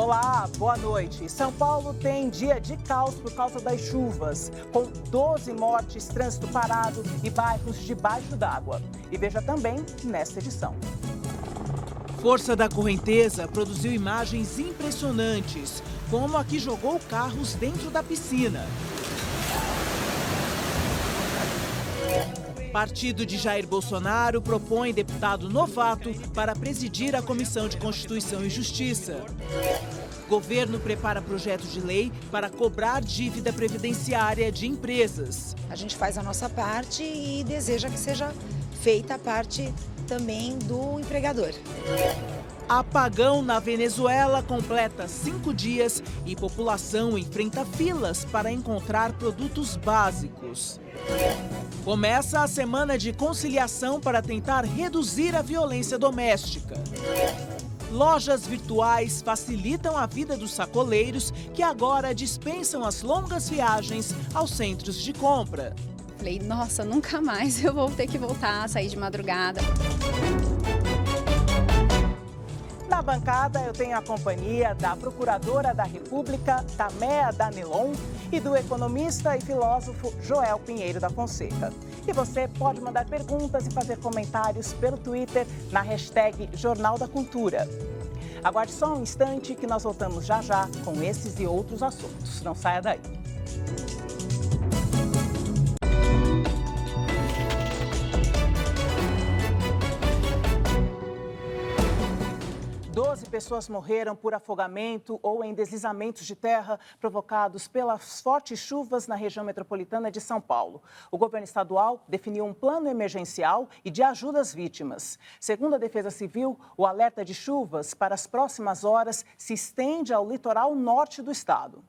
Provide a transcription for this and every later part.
Olá, boa noite. São Paulo tem dia de caos por causa das chuvas, com 12 mortes, trânsito parado e bairros debaixo d'água. E veja também nesta edição. Força da Correnteza produziu imagens impressionantes, como a que jogou carros dentro da piscina. Partido de Jair Bolsonaro propõe deputado novato para presidir a Comissão de Constituição e Justiça. Governo prepara projeto de lei para cobrar dívida previdenciária de empresas. A gente faz a nossa parte e deseja que seja feita a parte também do empregador. Apagão na Venezuela completa 5 dias e população enfrenta filas para encontrar produtos básicos. Começa a semana de conciliação para tentar reduzir a violência doméstica. Lojas virtuais facilitam a vida dos sacoleiros que agora dispensam as longas viagens aos centros de compra. Falei, nossa, nunca mais eu vou ter que voltar a sair de madrugada. Na bancada, eu tenho a companhia da Procuradora da República, Tamea Danilon, e do economista e filósofo Joel Pinheiro da Fonseca. E você pode mandar perguntas e fazer comentários pelo Twitter na hashtag Jornal da Cultura. Aguarde só um instante que nós voltamos já já com esses e outros assuntos. Não saia daí. 12 pessoas morreram por afogamento ou em deslizamentos de terra provocados pelas fortes chuvas na região metropolitana de São Paulo. O governo estadual definiu um plano emergencial e de ajuda às vítimas. Segundo a Defesa Civil, o alerta de chuvas para as próximas horas se estende ao litoral norte do estado.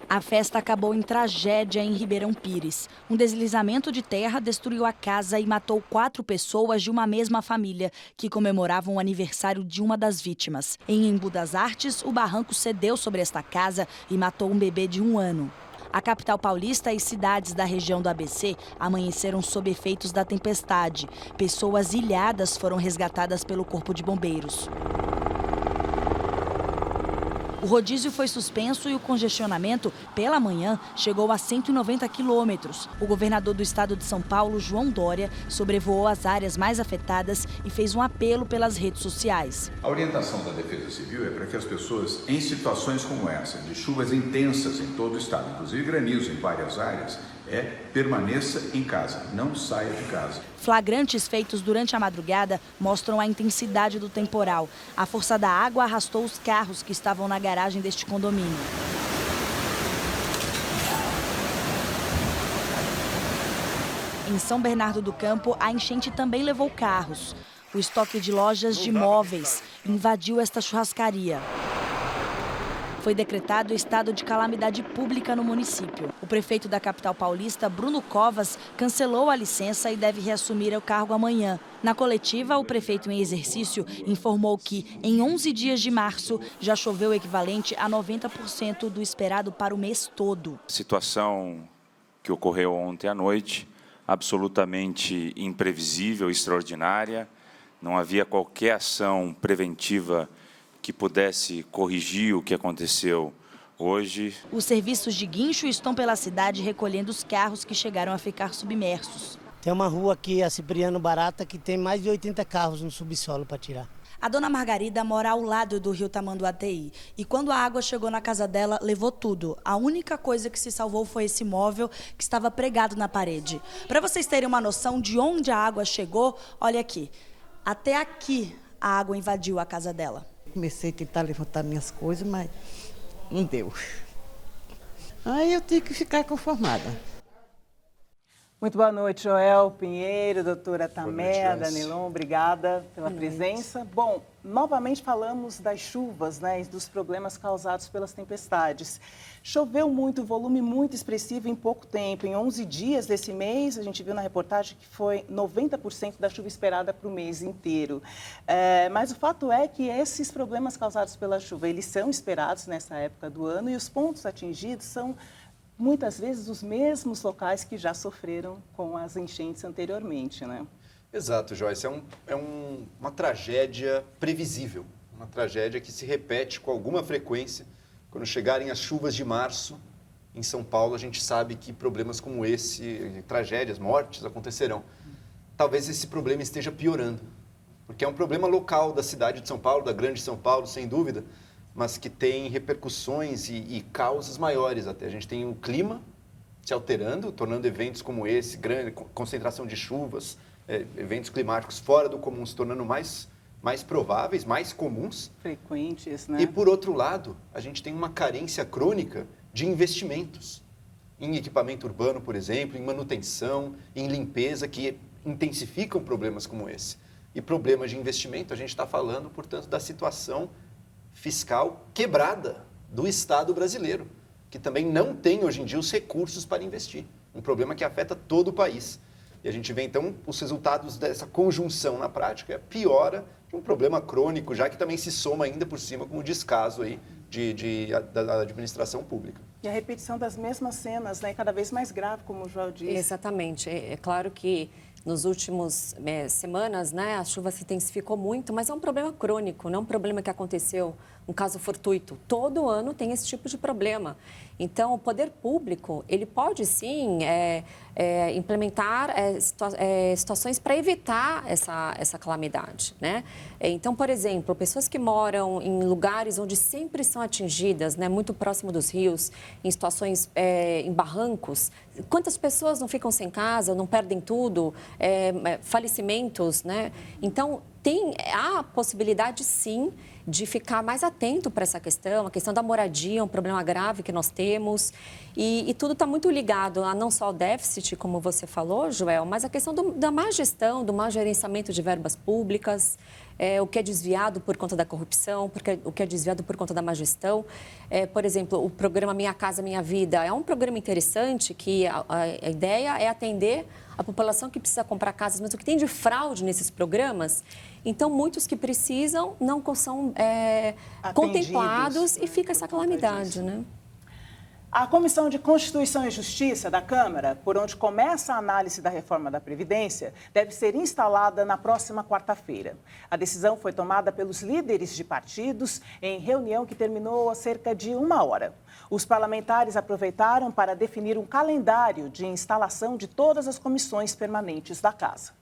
A festa acabou em tragédia em Ribeirão Pires. Um deslizamento de terra destruiu a casa e matou 4 pessoas de uma mesma família, que comemoravam o aniversário de uma das vítimas. Em Embu das Artes, o barranco cedeu sobre esta casa e matou um bebê de 1 ano. A capital paulista e cidades da região do ABC amanheceram sob efeitos da tempestade. Pessoas ilhadas foram resgatadas pelo Corpo de Bombeiros. O rodízio foi suspenso e o congestionamento, pela manhã, chegou a 190 quilômetros. O governador do estado de São Paulo, João Dória, sobrevoou as áreas mais afetadas e fez um apelo pelas redes sociais. A orientação da Defesa Civil é para que as pessoas, em situações como essa, de chuvas intensas em todo o estado, inclusive granizo em várias áreas, permaneça em casa, não saia de casa. Flagrantes feitos durante a madrugada mostram a intensidade do temporal. A força da água arrastou os carros que estavam na garagem deste condomínio. Em São Bernardo do Campo, a enchente também levou carros. O estoque de lojas de móveis invadiu esta churrascaria. Foi decretado estado de calamidade pública no município. O prefeito da capital paulista, Bruno Covas, cancelou a licença e deve reassumir o cargo amanhã. Na coletiva, o prefeito em exercício informou que, em 11 dias de março, já choveu o equivalente a 90% do esperado para o mês todo. A situação que ocorreu ontem à noite, absolutamente imprevisível, extraordinária. Não havia qualquer ação preventiva que pudesse corrigir o que aconteceu hoje. Os serviços de guincho estão pela cidade recolhendo os carros que chegaram a ficar submersos. Tem uma rua aqui, a Cipriano Barata, que tem mais de 80 carros no subsolo para tirar. A dona Margarida mora ao lado do rio Tamanduateí e quando a água chegou na casa dela, levou tudo. A única coisa que se salvou foi esse móvel que estava pregado na parede. Para vocês terem uma noção de onde a água chegou, olha aqui. Até aqui a água invadiu a casa dela. Comecei a tentar levantar minhas coisas, mas não deu. Aí eu tive que ficar conformada. Muito boa noite, Joel Pinheiro, doutora Tamea Danilon, obrigada pela presença. Bom, novamente falamos das chuvas, né, e dos problemas causados pelas tempestades. Choveu muito, volume muito expressivo em pouco tempo. Em 11 dias desse mês, a gente viu na reportagem que foi 90% da chuva esperada para o mês inteiro. Mas o fato é que esses problemas causados pela chuva, eles são esperados nessa época do ano e os pontos atingidos são muitas vezes os mesmos locais que já sofreram com as enchentes anteriormente, né? Exato, Joyce. É uma tragédia previsível, Uma tragédia que se repete com alguma frequência. Quando chegarem as chuvas de março, em São Paulo, a gente sabe que problemas como esse, tragédias, mortes, acontecerão. Talvez esse problema esteja piorando, porque é um problema local da cidade de São Paulo, da grande São Paulo, sem dúvida, mas que tem repercussões e causas maiores até. A gente tem o clima se alterando, tornando eventos como esse, grande concentração de chuvas, eventos climáticos fora do comum, se tornando mais prováveis, mais comuns. Frequentes, né? E, por outro lado, a gente tem uma carência crônica de investimentos em equipamento urbano, por exemplo, em manutenção, em limpeza, que intensificam problemas como esse. E problemas de investimento, a gente está falando, portanto, da situação fiscal quebrada do Estado brasileiro, que também não tem, hoje em dia, os recursos para investir. Um problema que afeta todo o país. E a gente vê, então, os resultados dessa conjunção na prática, piora de um problema crônico, já que também se soma ainda por cima com o descaso aí da administração pública. E a repetição das mesmas cenas, né, cada vez mais grave, como o Joel disse. Exatamente. É claro que nos últimos semanas, né, a chuva se intensificou muito, mas é um problema crônico, não é um problema que aconteceu, um caso fortuito. Todo ano tem esse tipo de problema. Então, o poder público, ele pode sim implementar situações para evitar essa calamidade, né? Então, por exemplo, pessoas que moram em lugares onde sempre são atingidas, né, muito próximo dos rios, em situações, em barrancos, quantas pessoas não ficam sem casa, não perdem tudo, falecimentos, né? Então, há possibilidade, sim, de ficar mais atento para essa questão. A questão da moradia é um problema grave que nós temos e tudo está muito ligado a não só ao déficit, como você falou, Joel, mas a questão da má gestão, do mau gerenciamento de verbas públicas, o que é desviado por conta da corrupção, o que é desviado por conta da má gestão. Por exemplo, o programa Minha Casa Minha Vida é um programa interessante que a ideia é atender a população que precisa comprar casas, mas o que tem de fraude nesses programas, então muitos que precisam não são contemplados e fica essa calamidade, né? A Comissão de Constituição e Justiça da Câmara, por onde começa a análise da reforma da Previdência, deve ser instalada na próxima quarta-feira. A decisão foi tomada pelos líderes de partidos em reunião que terminou há cerca de 1 hora. Os parlamentares aproveitaram para definir um calendário de instalação de todas as comissões permanentes da Casa.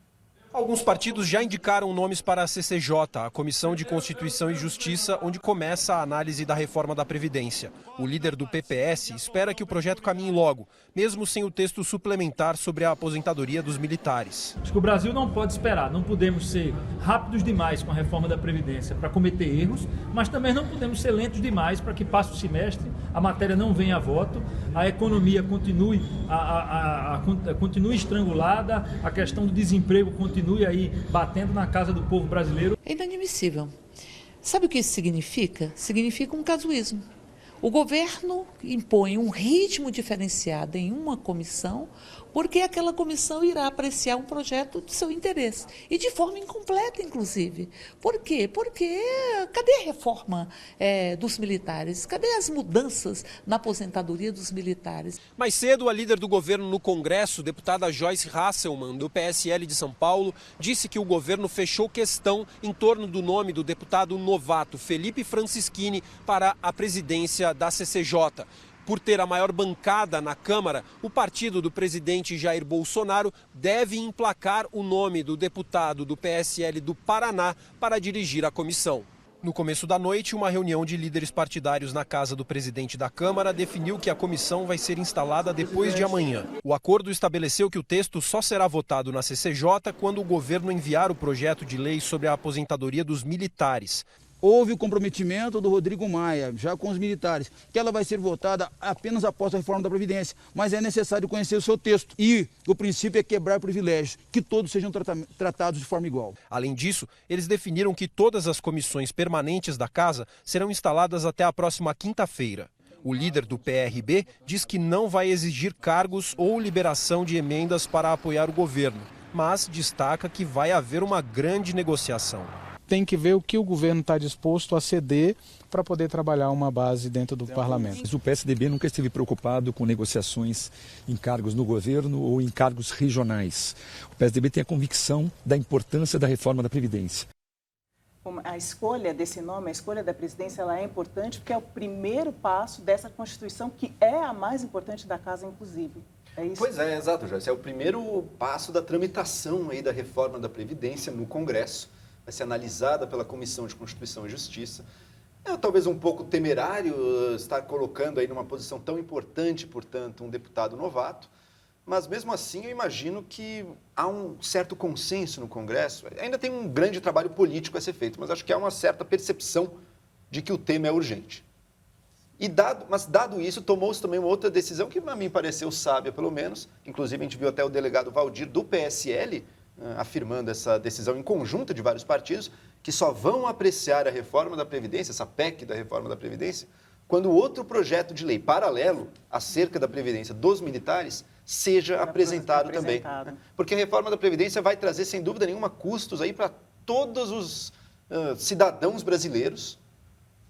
Alguns partidos já indicaram nomes para a CCJ, a Comissão de Constituição e Justiça, onde começa a análise da reforma da Previdência. O líder do PPS espera que o projeto caminhe logo, mesmo sem o texto suplementar sobre a aposentadoria dos militares. Acho que o Brasil não pode esperar, não podemos ser rápidos demais com a reforma da Previdência para cometer erros, mas também não podemos ser lentos demais para que passe o semestre, a matéria não venha a voto, a economia continue estrangulada, a questão do desemprego continue aí batendo na casa do povo brasileiro. É inadmissível. Sabe o que isso significa? Significa um casuísmo. O governo impõe um ritmo diferenciado em uma comissão, porque aquela comissão irá apreciar um projeto de seu interesse. E de forma incompleta, inclusive. Por quê? Porque cadê a reforma dos militares? Cadê as mudanças na aposentadoria dos militares? Mais cedo, a líder do governo no Congresso, deputada Joyce Hasselmann, do PSL de São Paulo, disse que o governo fechou questão em torno do nome do deputado novato Felipe Francischini para a presidência da CCJ. Por ter a maior bancada na Câmara, o partido do presidente Jair Bolsonaro deve emplacar o nome do deputado do PSL do Paraná para dirigir a comissão. No começo da noite, uma reunião de líderes partidários na casa do presidente da Câmara definiu que a comissão vai ser instalada depois de amanhã. O acordo estabeleceu que o texto só será votado na CCJ quando o governo enviar o projeto de lei sobre a aposentadoria dos militares. Houve o comprometimento do Rodrigo Maia, já com os militares, que ela vai ser votada apenas após a reforma da Previdência, mas é necessário conhecer o seu texto. E o princípio é quebrar privilégios, que todos sejam tratados de forma igual. Além disso, eles definiram que todas as comissões permanentes da Casa serão instaladas até a próxima quinta-feira. O líder do PRB diz que não vai exigir cargos ou liberação de emendas para apoiar o governo, mas destaca que vai haver uma grande negociação. Tem que ver o que o governo está disposto a ceder para poder trabalhar uma base dentro do parlamento. O PSDB nunca esteve preocupado com negociações em cargos no governo ou em cargos regionais. O PSDB tem a convicção da importância da reforma da Previdência. a escolha desse nome, a escolha da presidência, ela é importante porque é o primeiro passo dessa Constituição, que é a mais importante da Casa, inclusive. É isso? Pois é, exato, Joyce. É o primeiro passo da tramitação aí da reforma da Previdência no Congresso. Vai ser analisada pela Comissão de Constituição e Justiça. É talvez um pouco temerário estar colocando aí numa posição tão importante, portanto, um deputado novato, mas mesmo assim eu imagino que há um certo consenso no Congresso. Ainda tem um grande trabalho político a ser feito, mas acho que há uma certa percepção de que o tema é urgente. Mas dado isso, tomou-se também uma outra decisão que a mim pareceu sábia, pelo menos. Inclusive, a gente viu até o delegado Valdir do PSL afirmando essa decisão em conjunto de vários partidos, que só vão apreciar a reforma da Previdência, essa PEC da reforma da Previdência, quando outro projeto de lei paralelo acerca da Previdência dos militares seja apresentado também. Porque a reforma da Previdência vai trazer, sem dúvida nenhuma, custos aí para todos os cidadãos brasileiros.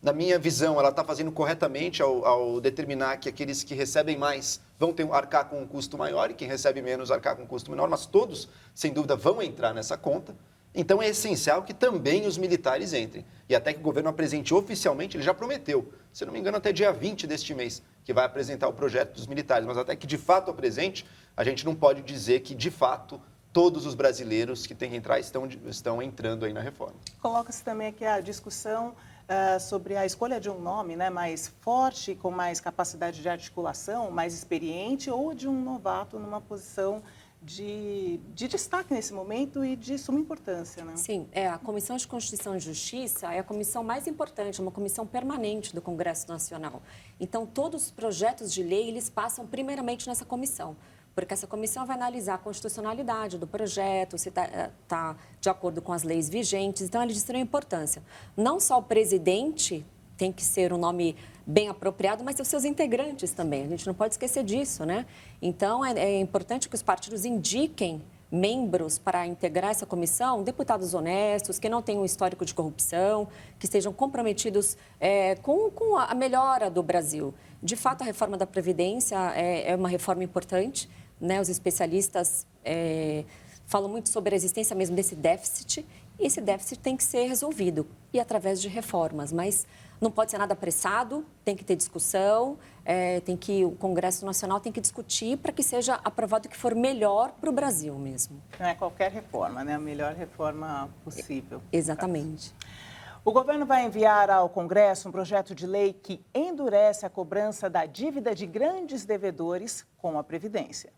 Na minha visão, ela está fazendo corretamente ao determinar que aqueles que recebem mais vão arcar com um custo maior e quem recebe menos arcar com um custo menor, mas todos, sem dúvida, vão entrar nessa conta. Então, é essencial que também os militares entrem. E até que o governo apresente oficialmente, ele já prometeu, se não me engano, até dia 20 deste mês, que vai apresentar o projeto dos militares. Mas até que, de fato, apresente, a gente não pode dizer que, de fato, todos os brasileiros que têm que entrar estão entrando aí na reforma. Coloca-se também aqui a discussão sobre a escolha de um nome, né, mais forte, com mais capacidade de articulação, mais experiente, ou de um novato numa posição de destaque nesse momento e de suma importância, né? Sim, a Comissão de Constituição e Justiça é a comissão mais importante, uma comissão permanente do Congresso Nacional. Então, todos os projetos de lei, eles passam primeiramente nessa comissão, porque essa comissão vai analisar a constitucionalidade do projeto, se está de acordo com as leis vigentes, então eles têm importância. Não só o presidente tem que ser um nome bem apropriado, mas os seus integrantes também. A gente não pode esquecer disso, né? Então, é importante que os partidos indiquem membros para integrar essa comissão, deputados honestos, que não tenham um histórico de corrupção, que estejam comprometidos com a melhora do Brasil. De fato, a reforma da Previdência é uma reforma importante, né? Os especialistas falam muito sobre a existência mesmo desse déficit, e esse déficit tem que ser resolvido, e através de reformas, mas não pode ser nada apressado, tem que ter discussão, o Congresso Nacional tem que discutir para que seja aprovado o que for melhor para o Brasil mesmo. Não é qualquer reforma, né? A melhor reforma possível. Exatamente. O governo vai enviar ao Congresso um projeto de lei que endurece a cobrança da dívida de grandes devedores com a Previdência.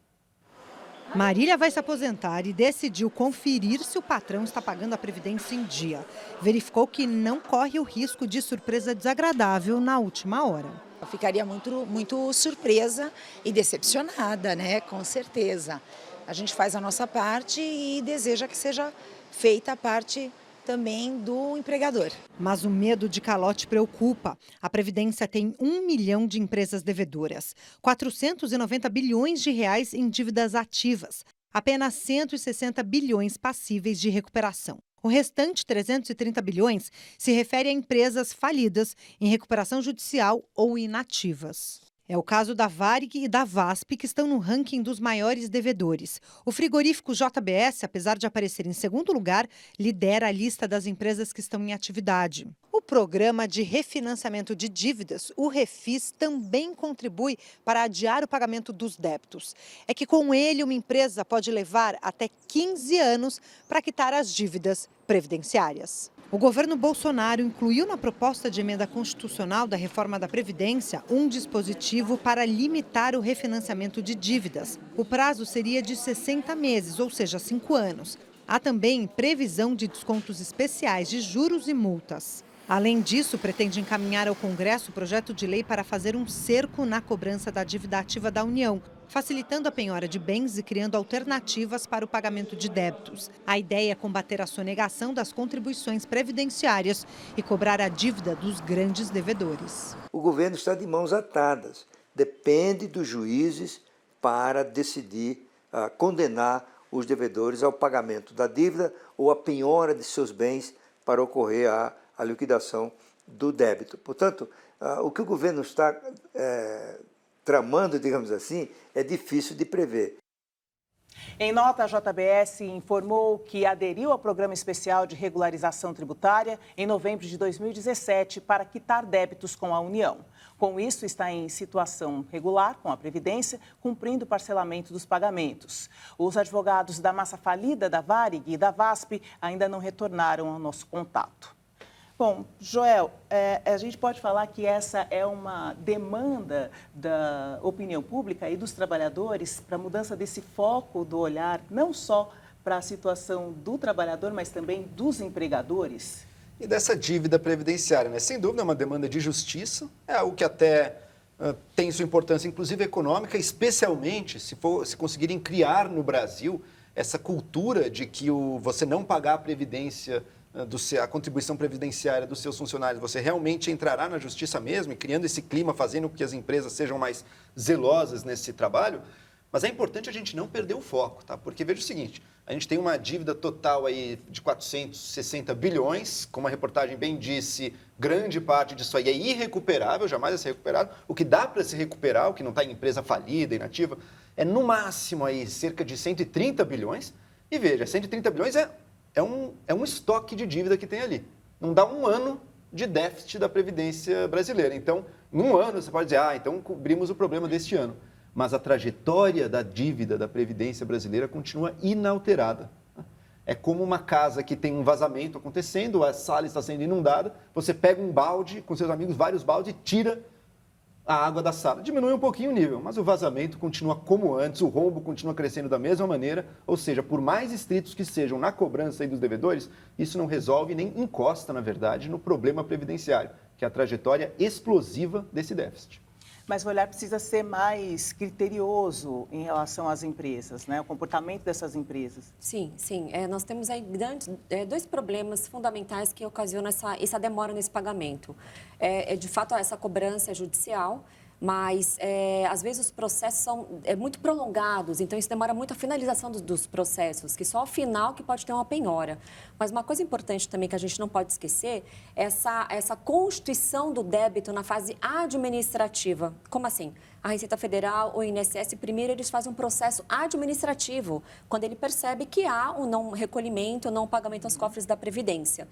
Marília vai se aposentar e decidiu conferir se o patrão está pagando a Previdência em dia. Verificou que não corre o risco de surpresa desagradável na última hora. Eu ficaria muito surpresa e decepcionada, né? Com certeza. A gente faz a nossa parte e deseja que seja feita a parte também do empregador. Mas o medo de calote preocupa. A Previdência tem 1 milhão de empresas devedoras, 490 bilhões de reais em dívidas ativas, apenas 160 bilhões passíveis de recuperação. O restante, 330 bilhões, se refere a empresas falidas, em recuperação judicial ou inativas. É o caso da Varig e da VASP, que estão no ranking dos maiores devedores. O frigorífico JBS, apesar de aparecer em segundo lugar, lidera a lista das empresas que estão em atividade. O programa de refinanciamento de dívidas, o Refis, também contribui para adiar o pagamento dos débitos. É que com ele uma empresa pode levar até 15 anos para quitar as dívidas previdenciárias. O governo Bolsonaro incluiu na proposta de emenda constitucional da reforma da Previdência um dispositivo para limitar o refinanciamento de dívidas. O prazo seria de 60 meses, ou seja, 5 anos. Há também previsão de descontos especiais de juros e multas. Além disso, pretende encaminhar ao Congresso o projeto de lei para fazer um cerco na cobrança da dívida ativa da União, facilitando a penhora de bens e criando alternativas para o pagamento de débitos. A ideia é combater a sonegação das contribuições previdenciárias e cobrar a dívida dos grandes devedores. O governo está de mãos atadas. Depende dos juízes para decidir, condenar os devedores ao pagamento da dívida ou a penhora de seus bens para ocorrer a liquidação do débito. Portanto, o que o governo está tramando, digamos assim, é difícil de prever. Em nota, a JBS informou que aderiu ao Programa Especial de Regularização Tributária em novembro de 2017 para quitar débitos com a União. Com isso, está em situação regular com a Previdência, cumprindo o parcelamento dos pagamentos. Os advogados da massa falida da Varig e da VASP ainda não retornaram ao nosso contato. Bom, Joel, a gente pode falar que essa é uma demanda da opinião pública e dos trabalhadores para a mudança desse foco do olhar, não só para a situação do trabalhador, mas também dos empregadores? E dessa dívida previdenciária, né? Sem dúvida é uma demanda de justiça, é algo que até tem sua importância, inclusive econômica, especialmente se conseguirem criar no Brasil essa cultura de que você não pagar a previdência, a contribuição previdenciária dos seus funcionários, você realmente entrará na justiça mesmo, e criando esse clima, fazendo com que as empresas sejam mais zelosas nesse trabalho. Mas é importante a gente não perder o foco, tá? Porque veja o seguinte, a gente tem uma dívida total aí de 460 bilhões, como a reportagem bem disse, grande parte disso aí é irrecuperável, jamais vai ser recuperado. O que dá para se recuperar, o que não está em empresa falida, inativa, é no máximo aí cerca de 130 bilhões. E veja, 130 bilhões é um estoque de dívida que tem ali. Não dá um ano de déficit da Previdência brasileira. Então, em um ano você pode dizer, então cobrimos o problema deste ano. Mas a trajetória da dívida da Previdência brasileira continua inalterada. É como uma casa que tem um vazamento acontecendo, a sala está sendo inundada, você pega um balde com seus amigos, vários baldes, e tira a água da sala. Diminui um pouquinho o nível, mas o vazamento continua como antes, o rombo continua crescendo da mesma maneira, ou seja, por mais estritos que sejam na cobrança aí dos devedores, isso não resolve nem encosta, na verdade, no problema previdenciário, que é a trajetória explosiva desse déficit. Mas o olhar precisa ser mais criterioso em relação às empresas, né? O comportamento dessas empresas. Sim. Nós temos aí dois problemas fundamentais que ocasionam essa demora nesse pagamento. De fato, essa cobrança judicial, mas às vezes os processos são muito prolongados, então isso demora muito a finalização dos processos, que só ao final que pode ter uma penhora. Mas uma coisa importante também que a gente não pode esquecer é essa constituição do débito na fase administrativa. Como assim? A Receita Federal, o INSS, primeiro eles fazem um processo administrativo, quando ele percebe que há um não recolhimento, um não pagamento aos cofres da Previdência.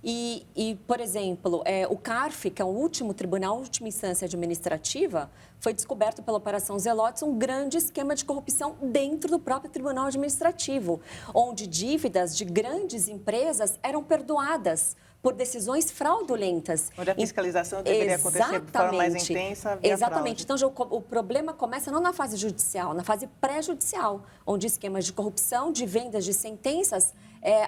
E por exemplo, o CARF, que é o último tribunal, a última instância administrativa, foi descoberto pela Operação Zelotes um grande esquema de corrupção dentro do próprio Tribunal Administrativo, onde dívidas de grandes empresas eram perdoadas por decisões fraudulentas. Onde a fiscalização deveria acontecer de forma mais intensa via Exatamente. fraude. Então, o problema começa não na fase judicial, na fase pré-judicial, onde esquemas de corrupção, de vendas de sentenças,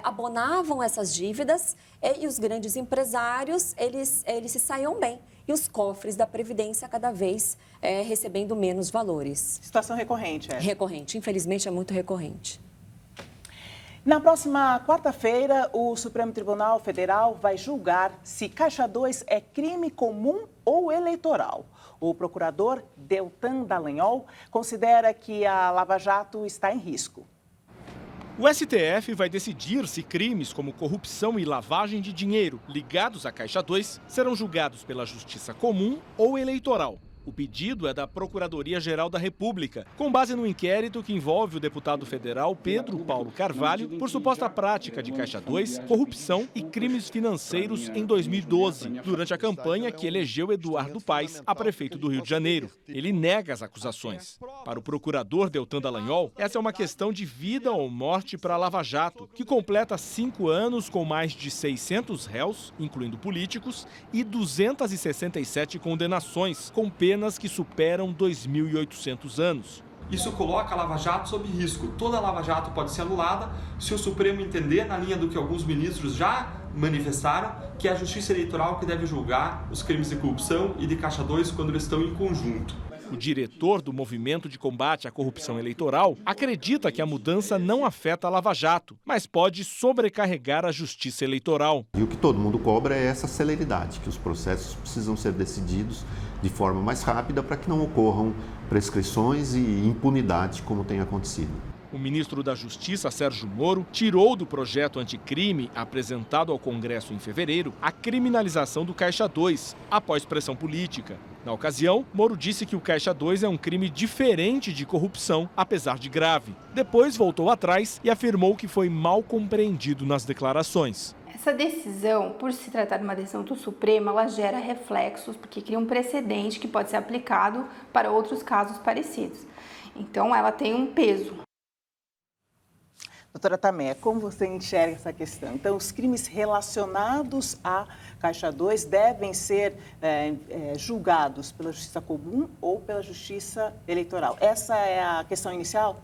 abonavam essas dívidas e os grandes empresários, eles se saíam bem. E os cofres da Previdência cada vez recebendo menos valores. Situação recorrente, Recorrente. Infelizmente, é muito recorrente. Na próxima quarta-feira, o Supremo Tribunal Federal vai julgar se Caixa 2 é crime comum ou eleitoral. O procurador Deltan Dallagnol considera que a Lava Jato está em risco. O STF vai decidir se crimes como corrupção e lavagem de dinheiro ligados à Caixa 2 serão julgados pela Justiça Comum ou eleitoral. O pedido é da Procuradoria-Geral da República, com base no inquérito que envolve o deputado federal Pedro Paulo Carvalho por suposta prática de Caixa 2, corrupção e crimes financeiros em 2012, durante a campanha que elegeu Eduardo Paes a prefeito do Rio de Janeiro. Ele nega as acusações. Para o procurador Deltan Dallagnol, essa é uma questão de vida ou morte para a Lava Jato, que completa 5 anos com mais de 600 réus, incluindo políticos, e 267 condenações, com penas que superam 2.800 anos. Isso coloca a Lava Jato sob risco. Toda a Lava Jato pode ser anulada se o Supremo entender, na linha do que alguns ministros já manifestaram, que é a Justiça Eleitoral que deve julgar os crimes de corrupção e de Caixa 2 quando eles estão em conjunto. O diretor do Movimento de Combate à Corrupção Eleitoral acredita que a mudança não afeta a Lava Jato, mas pode sobrecarregar a Justiça Eleitoral. E o que todo mundo cobra é essa celeridade, que os processos precisam ser decididos de forma mais rápida para que não ocorram prescrições e impunidade como tem acontecido. O ministro da Justiça, Sérgio Moro, tirou do projeto anticrime apresentado ao Congresso em fevereiro a criminalização do Caixa 2, após pressão política. Na ocasião, Moro disse que o Caixa 2 é um crime diferente de corrupção, apesar de grave. Depois voltou atrás e afirmou que foi mal compreendido nas declarações. Essa decisão, por se tratar de uma decisão do Supremo, ela gera reflexos, porque cria um precedente que pode ser aplicado para outros casos parecidos. Então, ela tem um peso. Doutora Tameia, como você enxerga essa questão? Então, os crimes relacionados à Caixa 2 devem ser julgados pela Justiça Comum ou pela Justiça Eleitoral? Essa é a questão inicial?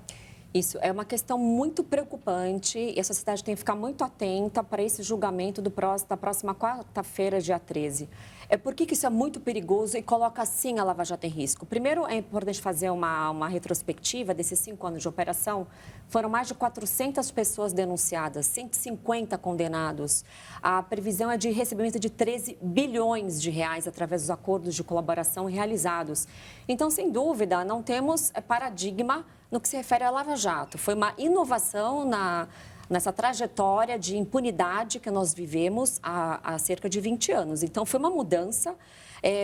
Isso é uma questão muito preocupante e a sociedade tem que ficar muito atenta para esse julgamento da próxima quarta-feira, dia 13. Por que isso é muito perigoso e coloca, sim, a Lava Jato em risco? Primeiro, é importante fazer uma retrospectiva desses 5 anos de operação. Foram mais de 400 pessoas denunciadas, 150 condenados. A previsão é de recebimento de 13 bilhões de reais através dos acordos de colaboração realizados. Então, sem dúvida, não temos paradigma no que se refere à Lava Jato. Foi uma inovação nessa trajetória de impunidade que nós vivemos há cerca de 20 anos. Então, foi uma mudança.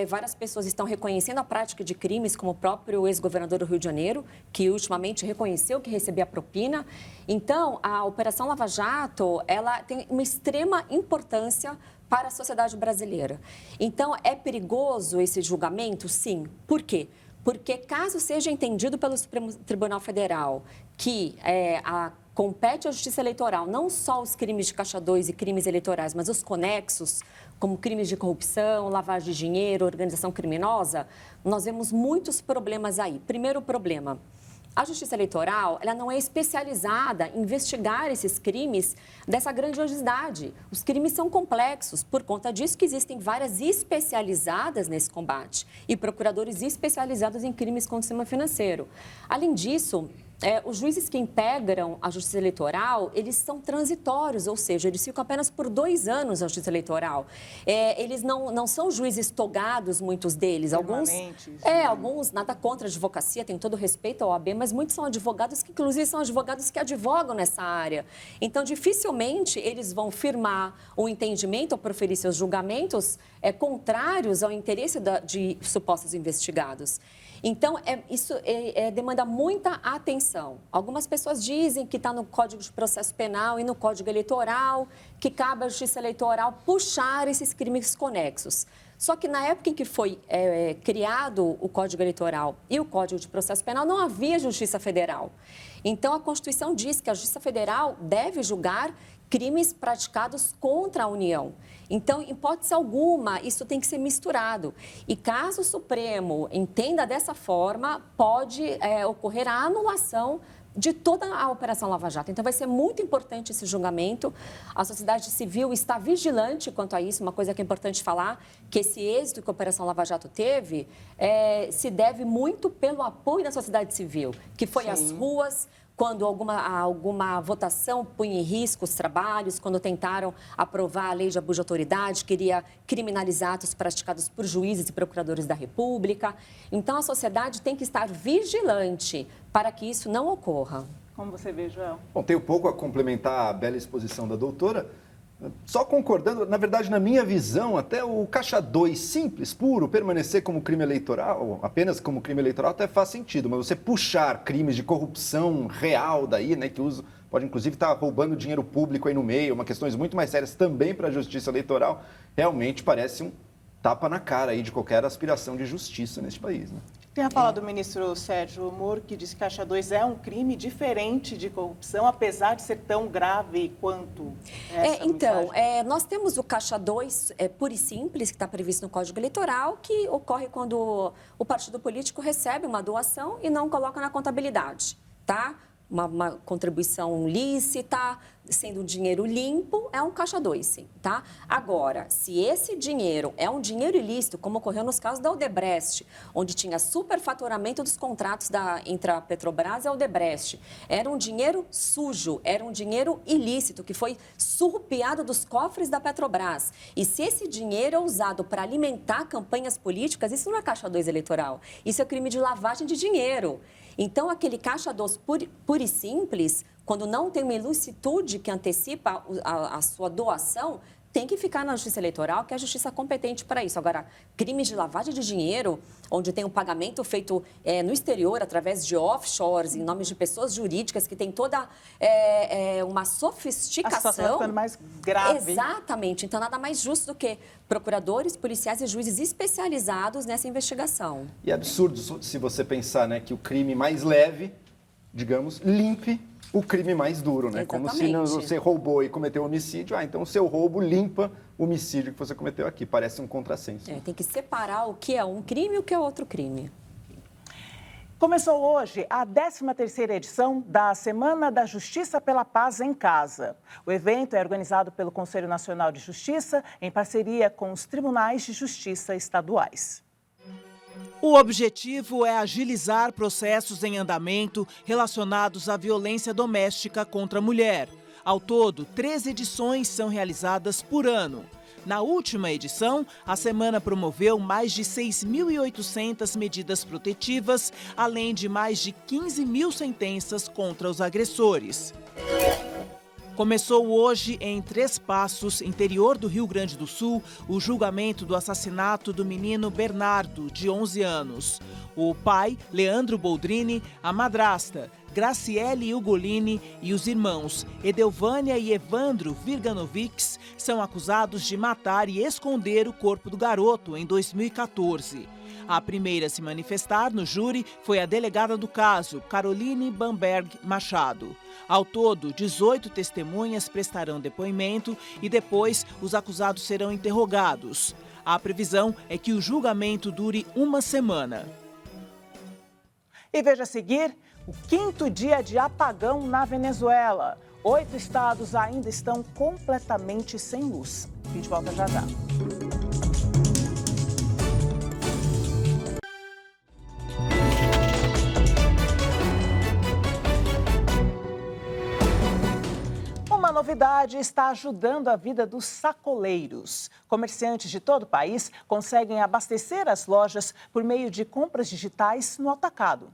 Várias pessoas estão reconhecendo a prática de crimes, como o próprio ex-governador do Rio de Janeiro, que ultimamente reconheceu que recebia propina. Então, a Operação Lava Jato, ela tem uma extrema importância para a sociedade brasileira. Então, é perigoso esse julgamento? Sim. Por quê? Porque caso seja entendido pelo Supremo Tribunal Federal que compete à Justiça Eleitoral não só os crimes de Caixa 2 e crimes eleitorais, mas os conexos, como crimes de corrupção, lavagem de dinheiro, organização criminosa, nós vemos muitos problemas aí. Primeiro problema, a Justiça Eleitoral, ela não é especializada em investigar esses crimes dessa grandiosidade. Os crimes são complexos, por conta disso que existem várias especializadas nesse combate e procuradores especializados em crimes contra o sistema financeiro. Além disso, os juízes que integram a Justiça Eleitoral, eles são transitórios, ou seja, eles ficam apenas por 2 anos na Justiça Eleitoral. Eles não são juízes togados, muitos deles. Alguns, nada contra a advocacia, tem todo respeito ao OAB, mas muitos são advogados que, inclusive, são advogados que advogam nessa área. Então, dificilmente eles vão firmar um entendimento ou proferir seus julgamentos contrários ao interesse de supostos investigados. Então, isso demanda muita atenção. Algumas pessoas dizem que está no Código de Processo Penal e no Código Eleitoral, que cabe à Justiça Eleitoral puxar esses crimes conexos. Só que na época em que foi criado o Código Eleitoral e o Código de Processo Penal, não havia Justiça Federal. Então, a Constituição diz que a Justiça Federal deve julgar crimes praticados contra a União. Então, em hipótese alguma, isso tem que ser misturado. E caso o Supremo entenda dessa forma, pode ocorrer a anulação de toda a Operação Lava Jato. Então, vai ser muito importante esse julgamento. A sociedade civil está vigilante quanto a isso. Uma coisa que é importante falar, que esse êxito que a Operação Lava Jato teve se deve muito pelo apoio da sociedade civil, que foi às ruas, quando alguma votação punha em risco os trabalhos, quando tentaram aprovar a lei de abuso de autoridade, queria criminalizar atos praticados por juízes e procuradores da República. Então, a sociedade tem que estar vigilante para que isso não ocorra. Como você vê, Joel? Bom, tenho pouco a complementar a bela exposição da doutora. Só concordando, na verdade, na minha visão, até o Caixa 2 simples, puro, permanecer como crime eleitoral, apenas como crime eleitoral, até faz sentido. Mas você puxar crimes de corrupção real daí, né, que pode inclusive estar roubando dinheiro público aí no meio, questões muito mais sérias também para a justiça eleitoral, realmente parece um tapa na cara aí de qualquer aspiração de justiça neste país, né? Tem a fala do ministro Sérgio Moro, que disse que Caixa 2 é um crime diferente de corrupção, apesar de ser tão grave quanto essa mensagem. Nós temos o Caixa 2 puro e simples, que está previsto no Código Eleitoral, que ocorre quando o partido político recebe uma doação e não coloca na contabilidade, tá? uma contribuição lícita, sendo um dinheiro limpo, é um caixa 2, sim, tá? Agora, se esse dinheiro é um dinheiro ilícito, como ocorreu nos casos da Odebrecht, onde tinha superfaturamento dos contratos entre a Petrobras e a Odebrecht, era um dinheiro sujo, era um dinheiro ilícito, que foi surrupiado dos cofres da Petrobras. E se esse dinheiro é usado para alimentar campanhas políticas, isso não é caixa 2 eleitoral, isso é crime de lavagem de dinheiro. Então, aquele caixa 2 puro e simples, quando não tem uma ilicitude que antecipa a sua doação, tem que ficar na Justiça Eleitoral, que é a justiça competente para isso. Agora, crimes de lavagem de dinheiro, onde tem um pagamento feito no exterior, através de offshores, em nome de pessoas jurídicas, que tem toda uma sofisticação. A situação ficando mais grave. Exatamente. Então, nada mais justo do que procuradores, policiais e juízes especializados nessa investigação. E é absurdo se você pensar, né, que o crime mais leve, digamos, limpe o crime mais duro, né? Exatamente. Como se você roubou e cometeu homicídio, então o seu roubo limpa o homicídio que você cometeu aqui. Parece um contrassenso. Tem que separar o que é um crime e o que é outro crime. Começou hoje a 13ª edição da Semana da Justiça pela Paz em Casa. O evento é organizado pelo Conselho Nacional de Justiça em parceria com os Tribunais de Justiça estaduais. O objetivo é agilizar processos em andamento relacionados à violência doméstica contra a mulher. Ao todo, 13 edições são realizadas por ano. Na última edição, a semana promoveu mais de 6.800 medidas protetivas, além de mais de 15 mil sentenças contra os agressores. Começou hoje, em Três Passos, interior do Rio Grande do Sul, o julgamento do assassinato do menino Bernardo, de 11 anos. O pai, Leandro Boldrini, a madrasta, Graciele Ugolini, e os irmãos Edelvânia e Evandro Virganovics são acusados de matar e esconder o corpo do garoto em 2014. A primeira a se manifestar no júri foi a delegada do caso, Caroline Bamberg Machado. Ao todo, 18 testemunhas prestarão depoimento e depois os acusados serão interrogados. A previsão é que o julgamento dure uma semana. E veja a seguir, o 5º dia de apagão na Venezuela. 8 estados ainda estão completamente sem luz. A gente volta já já. Uma novidade está ajudando a vida dos sacoleiros. Comerciantes de todo o país conseguem abastecer as lojas por meio de compras digitais no atacado.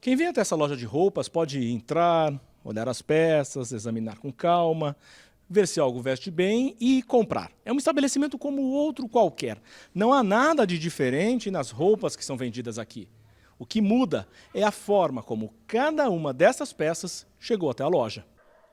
Quem vem até essa loja de roupas pode entrar, olhar as peças, examinar com calma, ver se algo veste bem e comprar. É um estabelecimento como outro qualquer. Não há nada de diferente nas roupas que são vendidas aqui. O que muda é a forma como cada uma dessas peças chegou até a loja.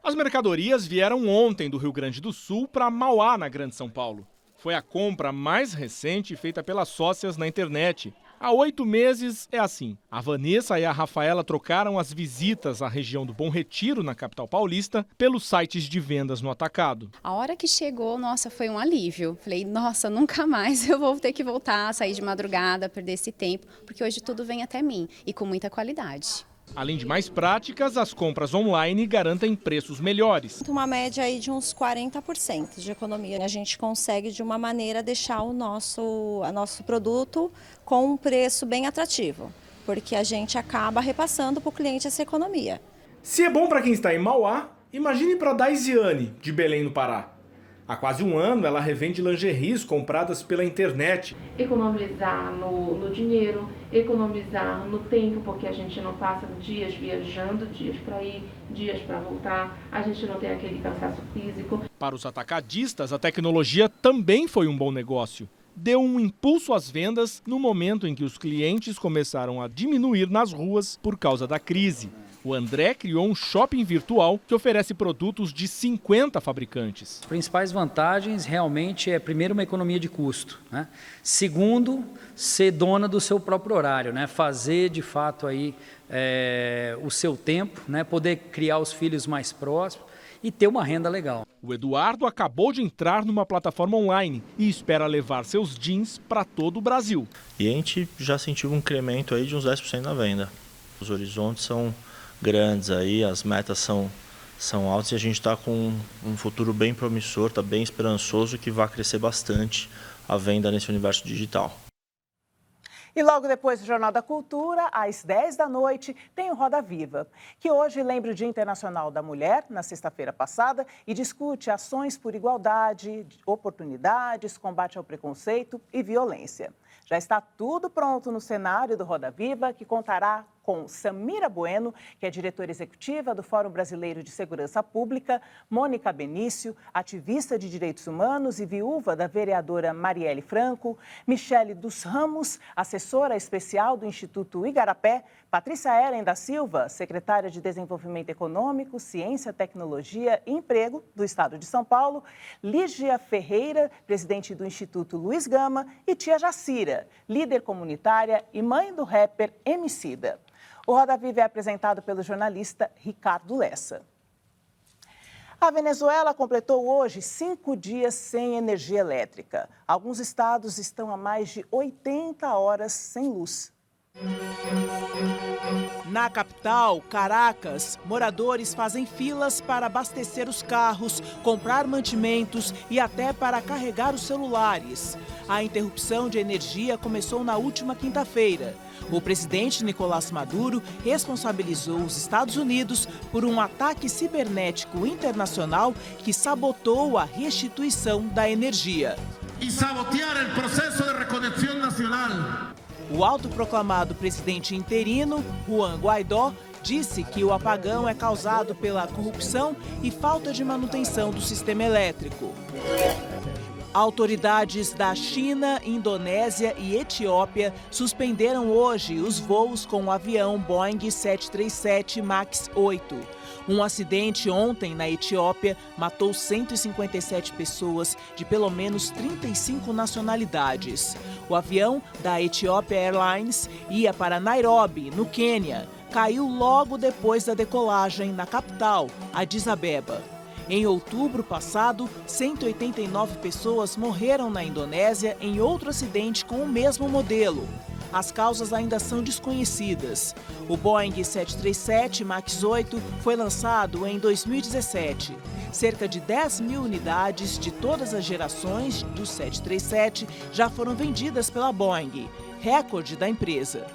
As mercadorias vieram ontem do Rio Grande do Sul para Mauá, na Grande São Paulo. Foi a compra mais recente feita pelas sócias na internet. Há 8 meses é assim. A Vanessa e a Rafaela trocaram as visitas à região do Bom Retiro, na capital paulista, pelos sites de vendas no atacado. A hora que chegou, nossa, foi um alívio. Falei, nossa, nunca mais eu vou ter que voltar, sair de madrugada, perder esse tempo, porque hoje tudo vem até mim e com muita qualidade. Além de mais práticas, as compras online garantem preços melhores. Uma média aí de uns 40% de economia. A gente consegue, de uma maneira, deixar o nosso produto com um preço bem atrativo, porque a gente acaba repassando para o cliente essa economia. Se é bom para quem está em Mauá, imagine para Daisiane, de Belém do Pará. Há quase um ano, ela revende lingeries compradas pela internet. Economizar no dinheiro, economizar no tempo, porque a gente não passa dias viajando, dias para ir, dias para voltar, a gente não tem aquele cansaço físico. Para os atacadistas, a tecnologia também foi um bom negócio. Deu um impulso às vendas no momento em que os clientes começaram a diminuir nas ruas por causa da crise. O André criou um shopping virtual que oferece produtos de 50 fabricantes. As principais vantagens realmente é, primeiro, uma economia de custo, né? Segundo, ser dona do seu próprio horário, né? Fazer de fato aí, o seu tempo, né? Poder criar os filhos mais próximos e ter uma renda legal. O Eduardo acabou de entrar numa plataforma online e espera levar seus jeans para todo o Brasil. E a gente já sentiu um incremento aí de uns 10% na venda. Os horizontes são grandes aí, as metas são altas e a gente está com um futuro bem promissor, está bem esperançoso que vai crescer bastante a venda nesse universo digital. E logo depois do Jornal da Cultura, às 10 da noite, tem o Roda Viva, que hoje lembra o Dia Internacional da Mulher, na sexta-feira passada, e discute ações por igualdade, oportunidades, combate ao preconceito e violência. Já está tudo pronto no cenário do Roda Viva, que contará com Samira Bueno, que é diretora executiva do Fórum Brasileiro de Segurança Pública, Mônica Benício, ativista de direitos humanos e viúva da vereadora Marielle Franco, Michele dos Ramos, assessora especial do Instituto Igarapé, Patrícia Ellen da Silva, secretária de Desenvolvimento Econômico, Ciência, Tecnologia e Emprego do Estado de São Paulo, Lígia Ferreira, presidente do Instituto Luiz Gama, e tia Jacira, líder comunitária e mãe do rapper Emicida. O Roda Viva é apresentado pelo jornalista Ricardo Lessa. A Venezuela completou hoje 5 dias sem energia elétrica. Alguns estados estão há mais de 80 horas sem luz. Na capital, Caracas, moradores fazem filas para abastecer os carros, comprar mantimentos e até para carregar os celulares. A interrupção de energia começou na última quinta-feira. O presidente Nicolás Maduro responsabilizou os Estados Unidos por um ataque cibernético internacional que sabotou a restituição da energia. E sabotear o processo de reconexão nacional. O autoproclamado presidente interino, Juan Guaidó, disse que o apagão é causado pela corrupção e falta de manutenção do sistema elétrico. Autoridades da China, Indonésia e Etiópia suspenderam hoje os voos com o avião Boeing 737 MAX 8. Um acidente ontem na Etiópia matou 157 pessoas de pelo menos 35 nacionalidades. O avião da Ethiopia Airlines ia para Nairobi, no Quênia. Caiu logo depois da decolagem na capital, Addis Abeba. Em outubro passado, 189 pessoas morreram na Indonésia em outro acidente com o mesmo modelo. As causas ainda são desconhecidas. O Boeing 737 MAX 8 foi lançado em 2017. Cerca de 10 mil unidades de todas as gerações do 737 já foram vendidas pela Boeing, recorde da empresa.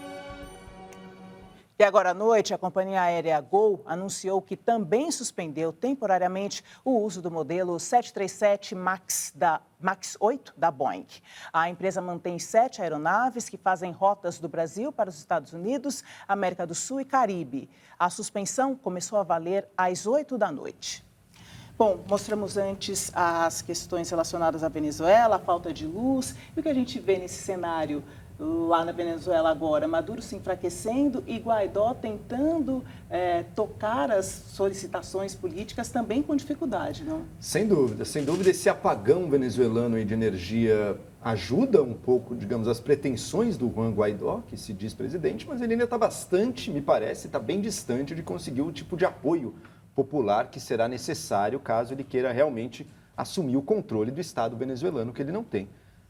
E agora à noite, a companhia aérea Gol anunciou que também suspendeu temporariamente o uso do modelo 737 MAX 8 da Boeing. A empresa mantém 7 aeronaves que fazem rotas do Brasil para os Estados Unidos, América do Sul e Caribe. A suspensão começou a valer às 8 da noite. Bom, mostramos antes as questões relacionadas à Venezuela, a falta de luz e o que a gente vê nesse cenário lá na Venezuela agora, Maduro se enfraquecendo e Guaidó tentando tocar as solicitações políticas também com dificuldade, não? Sem dúvida, sem dúvida. Esse apagão venezuelano aí de energia ajuda um pouco, digamos, as pretensões do Juan Guaidó, que se diz presidente, mas ele ainda está bastante, me parece, está bem distante de conseguir o tipo de apoio popular que será necessário caso ele queira realmente assumir o controle do Estado venezuelano, que ele não tem.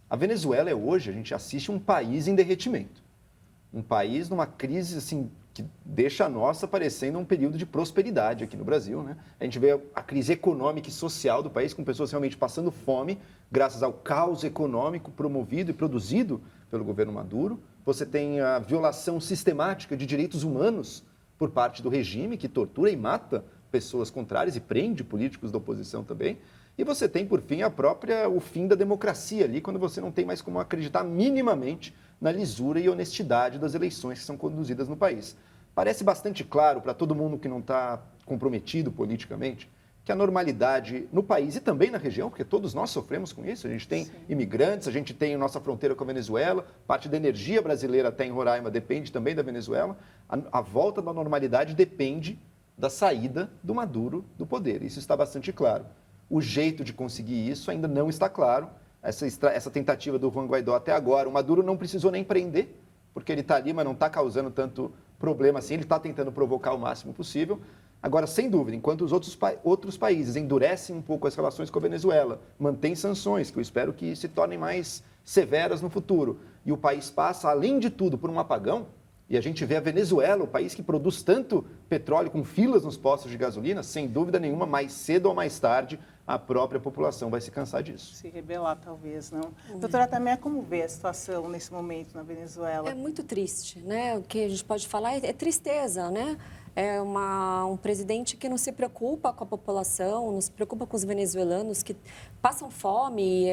A Venezuela é hoje, a gente assiste um país em derretimento. Um país numa crise assim, que deixa a nossa parecendo um período de prosperidade aqui no Brasil, né? A gente vê a crise econômica e social do país, com pessoas realmente passando fome, graças ao caos econômico promovido e produzido pelo governo Maduro. Você tem a violação sistemática de direitos humanos por parte do regime, que tortura e mata pessoas contrárias e prende políticos da oposição também. E você tem, por fim, o fim da democracia ali, quando você não tem mais como acreditar minimamente na lisura e honestidade das eleições que são conduzidas no país. Parece bastante claro para todo mundo que não está comprometido politicamente que a normalidade no país e também na região, porque todos nós sofremos com isso, a gente tem imigrantes, a gente tem a nossa fronteira com a Venezuela, parte da energia brasileira até em Roraima depende também da Venezuela, a volta da normalidade depende da saída do Maduro do poder, isso está bastante claro. O jeito de conseguir isso ainda não está claro. Essa tentativa do Juan Guaidó até agora, o Maduro não precisou nem prender, porque ele está ali, mas não está causando tanto problema assim. Ele está tentando provocar o máximo possível. Agora, sem dúvida, enquanto os outros países endurecem um pouco as relações com a Venezuela, mantêm sanções, que eu espero que se tornem mais severas no futuro, e o país passa, além de tudo, por um apagão, E a gente vê a Venezuela, o país que produz tanto petróleo, com filas nos postos de gasolina, sem dúvida nenhuma, mais cedo ou mais tarde, a própria população vai se cansar disso. Se rebelar, talvez, não. Doutora Tamé, como vê a situação nesse momento na Venezuela? É muito triste, né? O que a gente pode falar é tristeza, né? É um presidente que não se preocupa com a população, não se preocupa com os venezuelanos que passam fome.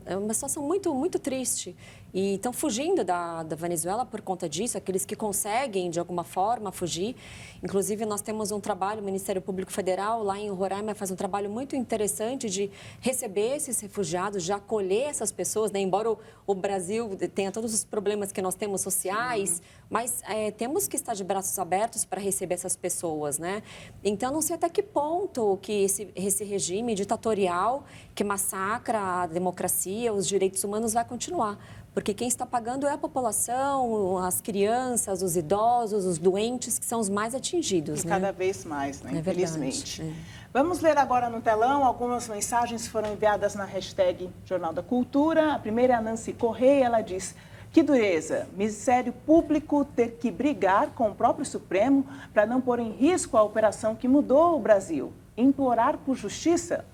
É uma situação muito, muito triste. E estão fugindo da Venezuela por conta disso, aqueles que conseguem, de alguma forma, fugir. Inclusive, nós temos um trabalho, o Ministério Público Federal, lá em Roraima, faz um trabalho muito interessante de receber esses refugiados, de acolher essas pessoas, né? Embora o Brasil tenha todos os problemas que nós temos sociais, mas temos que estar de braços abertos para receber essas pessoas, né? Então, não sei até que ponto que esse regime ditatorial que massacra a democracia, os direitos humanos, vai continuar. Porque quem está pagando é a população, as crianças, os idosos, os doentes, que são os mais atingidos. E cada vez mais, né? Infelizmente. Verdade. Vamos ler agora no telão algumas mensagens que foram enviadas na hashtag Jornal da Cultura. A primeira é a Nancy Correia, ela diz: que dureza, Ministério Público ter que brigar com o próprio Supremo para não pôr em risco a operação que mudou o Brasil. Implorar por justiça?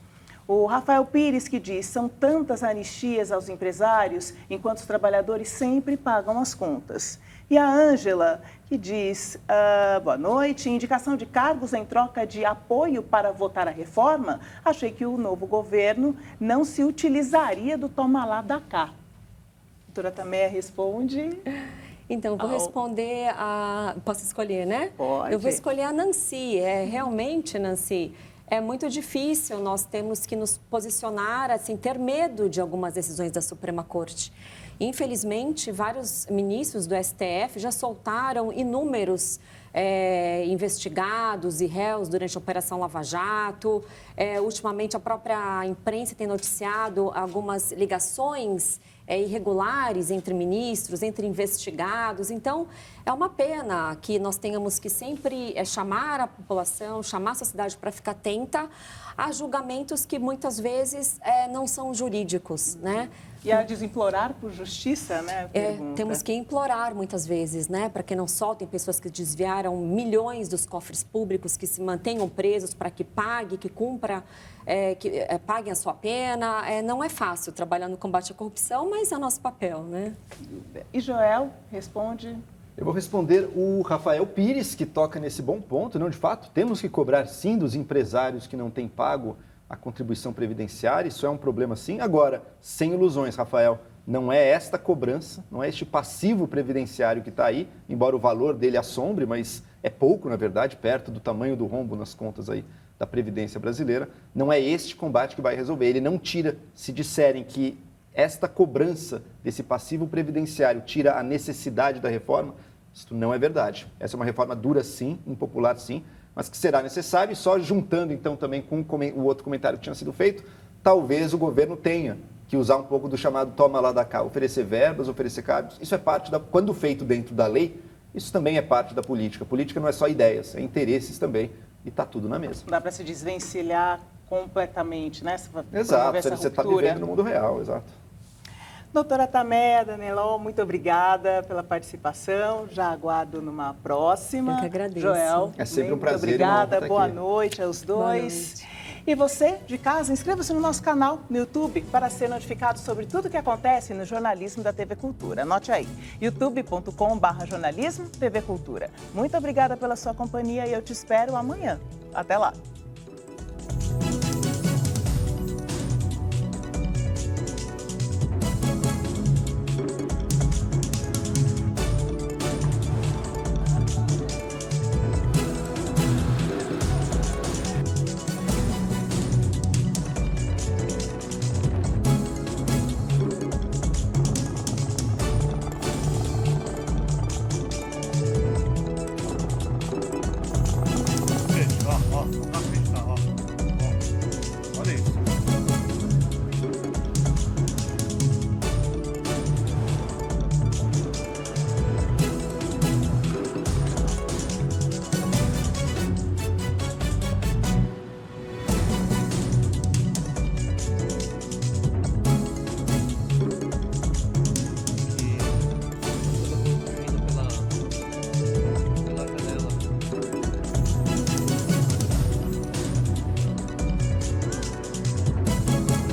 O Rafael Pires, que diz: são tantas anistias aos empresários, enquanto os trabalhadores sempre pagam as contas. E a Ângela, que diz: boa noite, indicação de cargos em troca de apoio para votar a reforma? Achei que o novo governo não se utilizaria do toma lá da cá. A doutora Tamé responde... Então, vou responder a... Posso escolher, né? Pode. Eu vou escolher a Nancy. Realmente, Nancy... É muito difícil, nós temos que nos posicionar, assim, ter medo de algumas decisões da Suprema Corte. Infelizmente, vários ministros do STF já soltaram inúmeros investigados e réus durante a Operação Lava Jato. Ultimamente, a própria imprensa tem noticiado algumas ligações irregulares entre ministros, entre investigados. Então, é uma pena que nós tenhamos que sempre chamar a população, chamar a sociedade para ficar atenta a julgamentos que muitas vezes não são jurídicos, né? E a desimplorar por justiça, né? Temos que implorar muitas vezes, né? Para que não soltem pessoas que desviaram milhões dos cofres públicos, que se mantenham presos para que pague, que cumpra, que paguem a sua pena. Não é fácil trabalhar no combate à corrupção, mas é nosso papel, né? E Joel, responde. Eu vou responder o Rafael Pires, que toca nesse bom ponto. Não, de fato, temos que cobrar sim dos empresários que não têm pago a contribuição previdenciária, isso é um problema sim. Agora, sem ilusões, Rafael, não é esta cobrança, não é este passivo previdenciário que está aí, embora o valor dele assombre, mas é pouco, na verdade, perto do tamanho do rombo nas contas aí da Previdência brasileira. Não é este combate que vai resolver. Ele não tira, se disserem que esta cobrança desse passivo previdenciário tira a necessidade da reforma, isso não é verdade. Essa é uma reforma dura sim, impopular sim, mas que será necessário, e só juntando então também com o outro comentário que tinha sido feito, talvez o governo tenha que usar um pouco do chamado toma lá da cá, oferecer verbas, oferecer cargos. Isso é parte quando feito dentro da lei, isso também é parte da política. Política não é só ideias, é interesses também, e está tudo na mesa. Não dá para se desvencilhar completamente, né? Exato, você está vivendo no mundo real, exato. Doutora Tamé, Danelon, muito obrigada pela participação. Já aguardo numa próxima. Eu que agradeço. Joel, é sempre um prazer. Muito obrigada. Boa noite aos dois. E você, de casa, inscreva-se no nosso canal no YouTube para ser notificado sobre tudo o que acontece no jornalismo da TV Cultura. Anote aí, youtube.com/jornalismo TV Cultura. Muito obrigada pela sua companhia e eu te espero amanhã. Até lá. Ó,